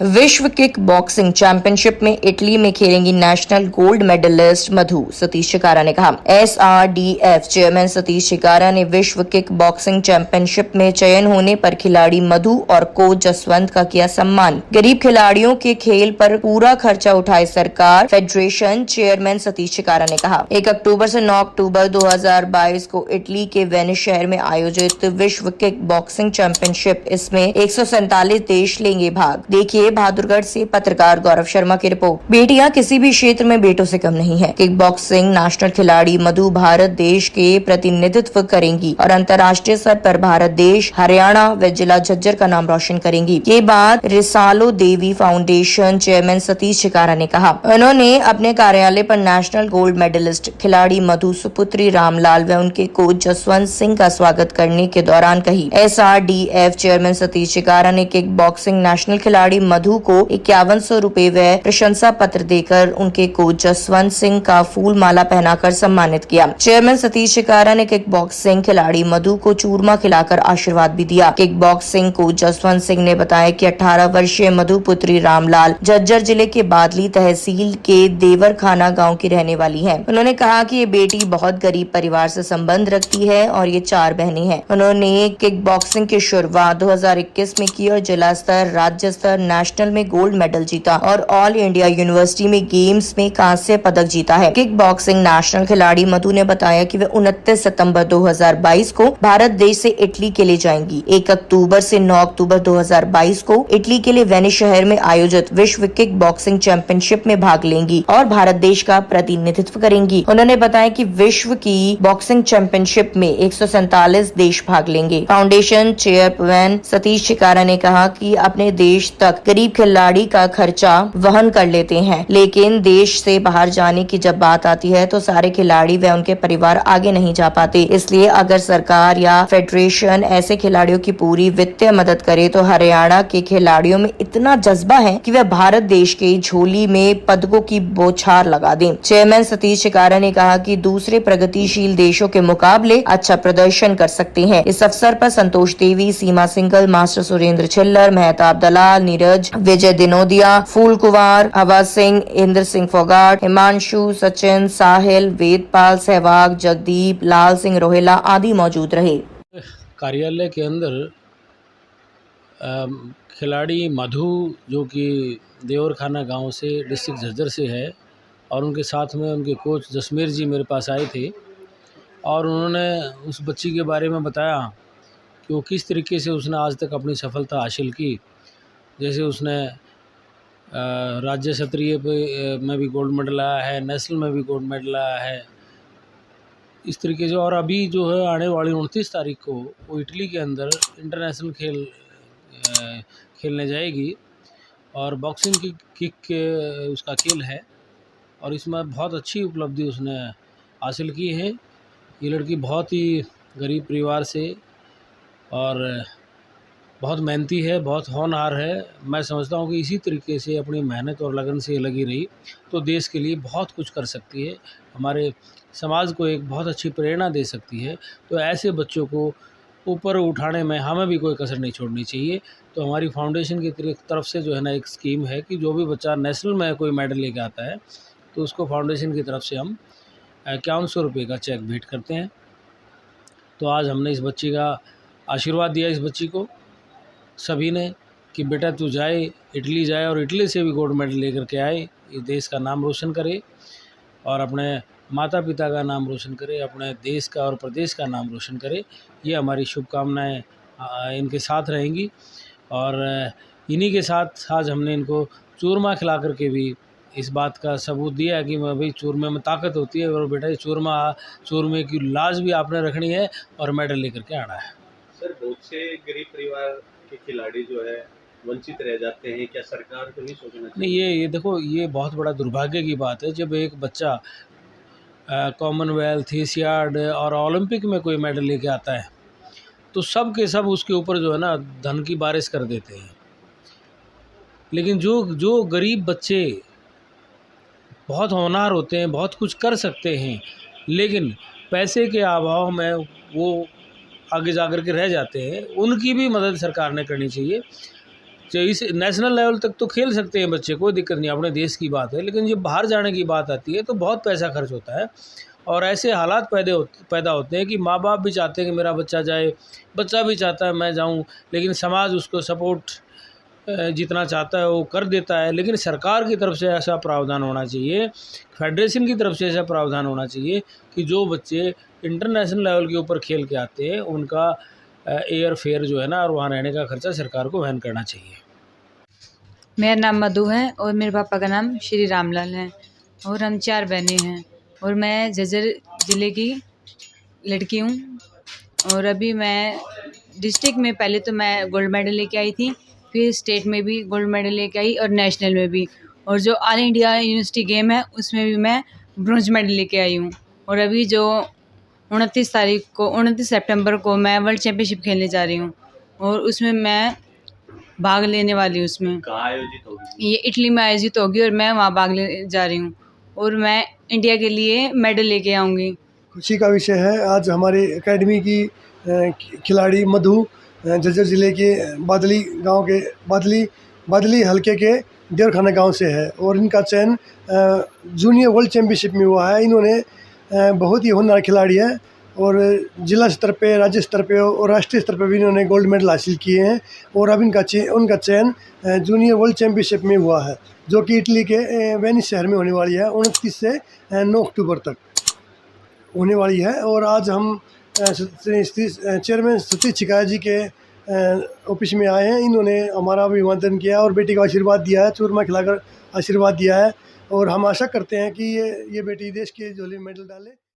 विश्व kick boxing championship में Italy में खेलेंगी नेशनल गोल्ड मेडलिस्ट मधु, सतीश चिकारा ने कहा। SRDF चेयरमैन सतीश चिकारा ने विश्व किक बॉक्सिंग चैंपियनशिप में चयन होने पर खिलाड़ी मधु और कोच जसवंत का किया सम्मान। गरीब खिलाड़ियों के खेल पर पूरा खर्चा उठाए सरकार, फेडरेशन चेयरमैन सतीश चिकारा ने कहा। 1 अक्टूबर से 9 अक्टूबर 2022 को इटली के वेनिस शहर में आयोजित विश्व किक बॉक्सिंग चैंपियनशिप, इसमें 147 देश लेंगे भाग। देखिए बहादुरगढ़ से पत्रकार गौरव शर्मा की रिपोर्ट। बेटियां किसी भी क्षेत्र में बेटों से कम नहीं है। किक बॉक्सिंग नेशनल खिलाड़ी मधु भारत देश के प्रतिनिधित्व करेंगी और अंतर्राष्ट्रीय स्तर पर भारत देश, हरियाणा व जिला झज्जर का नाम रोशन करेंगी। ये बात रिसालो देवी फाउंडेशन चेयरमैन सतीश चिकारा ने कहा। उन्होंने अपने कार्यालय पर नेशनल गोल्ड मेडलिस्ट खिलाड़ी मधु, सुपुत्री रामलाल व उनके कोच जसवंत सिंह का स्वागत करने के दौरान कही। SRDF चेयरमैन सतीश चिकारा ने किक बॉक्सिंग नेशनल खिलाड़ी मधु को 5100 रुपए व प्रशंसा पत्र देकर उनके कोच जसवंत सिंह का फूल माला पहनाकर सम्मानित किया। चेयरमैन सतीश चिकारा ने किक बॉक्सिंग खिलाड़ी मधु को चूरमा खिलाकर आशीर्वाद भी दिया। Kick boxing coach Jaswant Singh ने बताया कि 18 वर्षीय मधु पुत्री रामलाल झज्जर जिले के बादली तहसील के देवरखाना गाँव की रहने वाली है। उन्होंने कहा कि ये बेटी बहुत गरीब परिवार से संबंध रखती है और ये 4 बहनें हैं। उन्होंने किक बॉक्सिंग की शुरुआत 2021 में की और जिला स्तर, राज्य स्तर, नेशनल में गोल्ड मेडल जीता और ऑल इंडिया यूनिवर्सिटी में गेम्स में कांस्य पदक जीता है। किक बॉक्सिंग नेशनल खिलाड़ी मधु ने बताया कि वे 29 सितंबर 2022 को भारत देश से इटली के लिए जाएंगी। 1 अक्टूबर से 9 अक्टूबर 2022 को इटली के लिए वेनिस शहर में आयोजित विश्व किक बॉक्सिंग चैंपियनशिप में भाग लेंगी और भारत देश का प्रतिनिधित्व करेंगी। उन्होंने बताया कि विश्व की बॉक्सिंग चैंपियनशिप में 147 देश भाग लेंगे। फाउंडेशन चेयरमैन सतीश चिकारा ने कहा कि अपने देश तक गरीब खिलाड़ी का खर्चा वहन कर लेते हैं, लेकिन देश से बाहर जाने की जब बात आती है तो सारे खिलाड़ी व उनके परिवार आगे नहीं जा पाते। इसलिए अगर सरकार या फेडरेशन ऐसे खिलाड़ियों की पूरी वित्तीय मदद करे तो हरियाणा के खिलाड़ियों में इतना जज्बा है कि वे भारत देश के झोली में पदकों की बौछार लगा दें। चेयरमैन सतीश चिकारा ने कहा कि दूसरे प्रगतिशील देशों के मुकाबले अच्छा प्रदर्शन कर सकते हैं। इस अवसर पर संतोष देवी, सीमा सिंगल, मास्टर सुरेंद्र छिल्लर, मेहताब दलाल, नीरज, विजय दिनोदिया, फूल कुमार, हवा सिंह, इंद्र सिंह फोगाट, हिमांशु, सचिन, साहिल, वेदपाल, सहवाग, जगदीप, लाल सिंह रोहेला आदि मौजूद रहे। कार्यालय के अंदर खिलाड़ी मधु, जो कि देवरखाना गांव से डिस्ट्रिक्ट झज्जर से है, और उनके साथ में उनके कोच जसमेर जी मेरे पास आए थे और उन्होंने उस बच्ची के बारे में बताया कि वो किस तरीके से उसने आज तक अपनी सफलता हासिल की। जैसे उसने राज्य स्तरीय में भी गोल्ड मेडल आया है, नेशनल में भी गोल्ड मेडल आया है, इस तरीके से। और अभी जो है आने वाली 29 तारीख को वो इटली के अंदर इंटरनेशनल खेलने जाएगी और बॉक्सिंग की किक उसका खेल है और इसमें बहुत अच्छी उपलब्धि उसने हासिल की है। ये लड़की बहुत ही गरीब परिवार से और बहुत मेहनती है, बहुत होनहार है। मैं समझता हूँ कि इसी तरीके से अपनी मेहनत और लगन से लगी रही तो देश के लिए बहुत कुछ कर सकती है, हमारे समाज को एक बहुत अच्छी प्रेरणा दे सकती है। तो ऐसे बच्चों को ऊपर उठाने में हमें भी कोई कसर नहीं छोड़नी चाहिए। तो हमारी फाउंडेशन की तरफ से जो है ना एक स्कीम है कि जो भी बच्चा नेशनल में कोई मेडल लेके आता है तो उसको फाउंडेशन की तरफ से हम 5100 रुपये का चेक भेंट करते हैं। तो आज हमने इस बच्ची का आशीर्वाद दिया, इस बच्ची को सभी ने, कि बेटा तू जाए, इटली जाए और इटली से भी गोल्ड मेडल लेकर के आए, ये देश का नाम रोशन करे और अपने माता पिता का नाम रोशन करे, अपने देश का और प्रदेश का नाम रोशन करे। ये हमारी शुभकामनाएं इनके साथ रहेंगी। और इन्हीं के साथ आज हमने इनको चूरमा खिला करके भी इस बात का सबूत दिया है कि मैं भाई चूरमे में ताकत होती है और बेटा ये चूरमे की लाज भी आपने रखनी है और मेडल लेकर के आना है। सर, बहुत से गरीब परिवार के खिलाड़ी जो है वंचित रह जाते हैं, क्या सरकार को नहीं सोचना चाहिए? नहीं, ये देखो, ये बहुत बड़ा दुर्भाग्य की बात है जब एक बच्चा कॉमनवेल्थ, एशियाड और ओलंपिक में कोई मेडल लेके आता है तो सब के सब उसके ऊपर जो है ना धन की बारिश कर देते हैं। लेकिन जो गरीब बच्चे बहुत होनहार होते हैं, बहुत कुछ कर सकते हैं, लेकिन पैसे के अभाव में वो आगे जा कर के रह जाते हैं, उनकी भी मदद सरकार ने करनी चाहिए। जो इस नेशनल लेवल तक तो खेल सकते हैं बच्चे, कोई दिक्कत नहीं, अपने देश की बात है, लेकिन जब बाहर जाने की बात आती है तो बहुत पैसा खर्च होता है और ऐसे हालात पैदा होते हैं कि माँ बाप भी चाहते हैं कि मेरा बच्चा जाए, बच्चा भी चाहता है मैं जाऊं, लेकिन समाज उसको सपोर्ट जितना चाहता है वो कर देता है। लेकिन सरकार की तरफ से ऐसा प्रावधान होना चाहिए, फेडरेशन की तरफ से ऐसा प्रावधान होना चाहिए कि जो बच्चे इंटरनेशनल लेवल के ऊपर खेल के आते हैं उनका एयर फेयर जो है ना और वहाँ रहने का खर्चा सरकार को वहन करना चाहिए। मेरा नाम मधु है और मेरे पापा का नाम श्री रामलाल है और हम 4 बहनें हैं और मैं झज्जर ज़िले की लड़की हूँ। और अभी मैं डिस्ट्रिक्ट में पहले तो मैं गोल्ड मेडल लेके आई थी, फिर स्टेट में भी गोल्ड मेडल लेके आई और नेशनल में भी, और जो ऑल इंडिया यूनिवर्सिटी गेम है उसमें भी मैं ब्रॉन्ज मेडल लेके आई हूँ। और अभी जो 29 सितंबर को मैं वर्ल्ड चैम्पियनशिप खेलने जा रही हूँ और उसमें मैं भाग लेने वाली हूँ। उसमें कहाँ आयोजित होगी? ये इटली में आयोजित होगी और मैं वहाँ भाग ले जा रही हूँ और मैं इंडिया के लिए मेडल लेके आऊँगी। खुशी का विषय है। आज हमारी एकेडमी की खिलाड़ी मधु झज्जर ज़िले के बादली गांव के बादली हलके के देवरखाना गांव से है और इनका चयन जूनियर वर्ल्ड चैम्पियनशिप में हुआ है। इन्होंने बहुत ही होनहार खिलाड़ी है और जिला स्तर पे, राज्य स्तर पे और राष्ट्रीय स्तर पे भी इन्होंने गोल्ड मेडल हासिल किए हैं। और अब उनका चयन जूनियर वर्ल्ड चैम्पियनशिप में हुआ है जो कि इटली के वेनिस शहर में होने वाली है 29 से 9 अक्टूबर तक होने वाली है। और आज हम चेयरमैन सतीश चिकारा जी के ऑफिस में आए हैं। इन्होंने हमारा अभिवादन किया और बेटी का आशीर्वाद दिया है, चूरमा खिलाकर आशीर्वाद दिया है और हम आशा करते हैं कि ये बेटी देश के झोली में मेडल डाले।